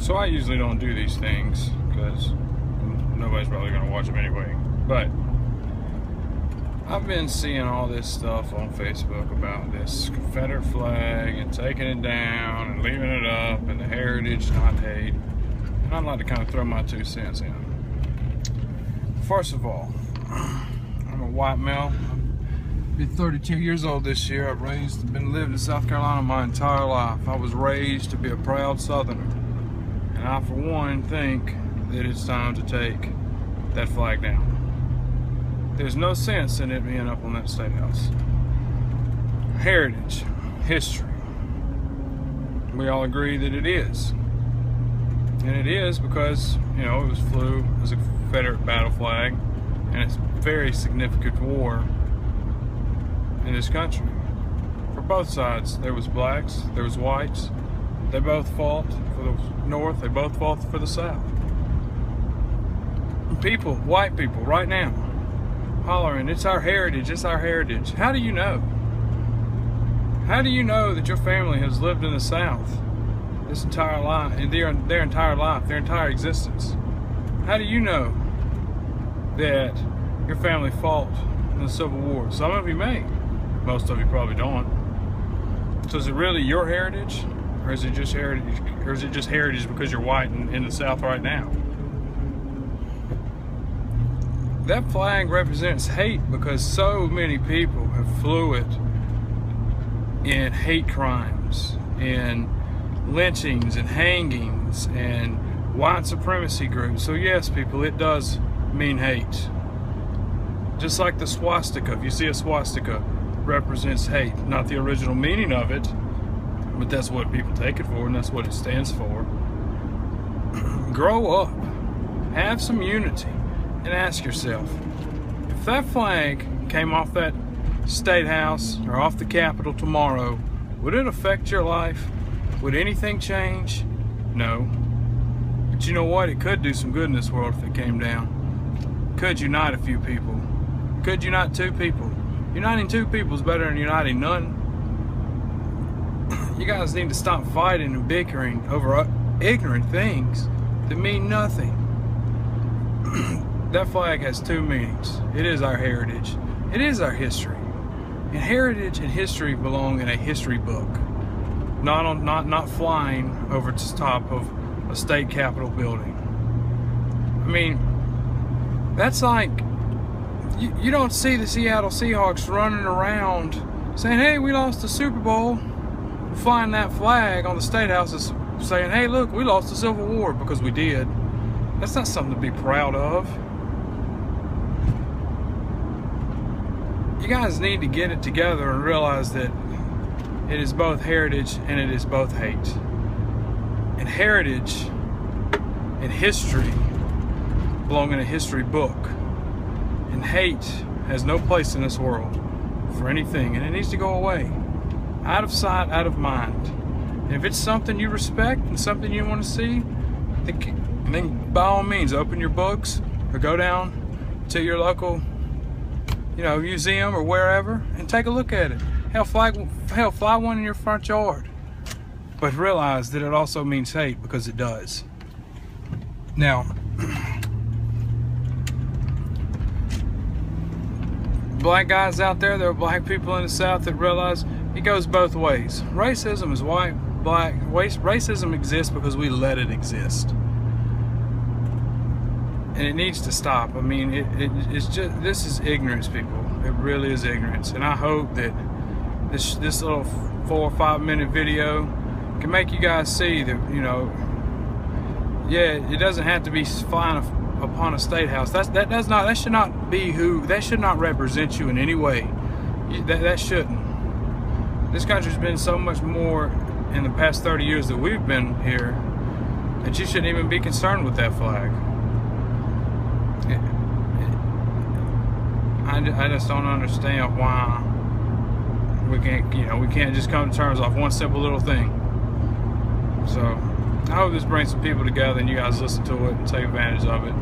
So I usually don't do these things because nobody's probably going to watch them anyway. But I've been seeing all this stuff on Facebook about this Confederate flag and taking it down and leaving it up and the heritage, not hate. And I'd like to kind of throw my 2 cents in. First of all, I'm a white male. I'll be 32 years old this year. I've been living in South Carolina my entire life. I was raised to be a proud Southerner. And I, for one, think that it's time to take that flag down. There's no sense in it being up on that state house. Heritage, history. We all agree that it is. And it is because, you know, it was flew as a Confederate battle flag, and it's a very significant war in this country. For both sides, there was blacks, there was whites. They both fought for the North, they both fought for the South. People, white people, right now, hollering, it's our heritage, it's our heritage. How do you know? How do you know that your family has lived in the South this entire life, their entire life, their entire existence? How do you know that your family fought in the Civil War? Some of you may, most of you probably don't. So is it really your heritage, or is it just heritage, because you're white in the South right now? That flag represents hate because so many people have flew it in hate crimes, in lynchings and hangings and white supremacy groups. So yes, people, it does mean hate. Just like the swastika. If you see a swastika, represents hate. Not the original meaning of it, but that's what people take it for, and that's what it stands for. Grow up. Have some unity. And ask yourself, if that flag came off that state house or off the Capitol tomorrow, would it affect your life? Would anything change? No. But you know what? It could do some good in this world if it came down. Could unite a few people. Could unite 2 people. Uniting 2 people is better than uniting none. You guys need to stop fighting and bickering over ignorant things that mean nothing. That flag has 2 meanings. It is our heritage. It is our history. And heritage and history belong in a history book. Not flying over the top of a state capitol building. I mean, that's like, you don't see the Seattle Seahawks running around saying, hey, we lost the Super Bowl, flying that flag on the State House saying, hey, look, we lost the Civil War, because we did. That's not something to be proud of. You guys need to get it together and realize that it is both heritage and it is both hate. And heritage and history belong in a history book. And hate has no place in this world for anything, and it needs to go away. Out of sight, out of mind. And if it's something you respect and something you want to see, then by all means open your books or go down to your local, museum or wherever and take a look at it. Hell, fly one in your front yard. But realize that it also means hate, because it does. Now, black guys out there are black people in the South that realize it goes both ways. Racism is white, black. Racism exists because we let it exist. And it needs to stop. I mean, it's just, this is ignorance, people. It really is ignorance. And I hope that this little 4 or 5 minute video can make you guys see that, yeah, it doesn't have to be flying upon a state house. That should not represent you in any way. That shouldn't. This country's been so much more in the past 30 years that we've been here that you shouldn't even be concerned with that flag. I just don't understand why we can't just come to terms off one simple little thing. So I hope this brings some people together and you guys listen to it and take advantage of it.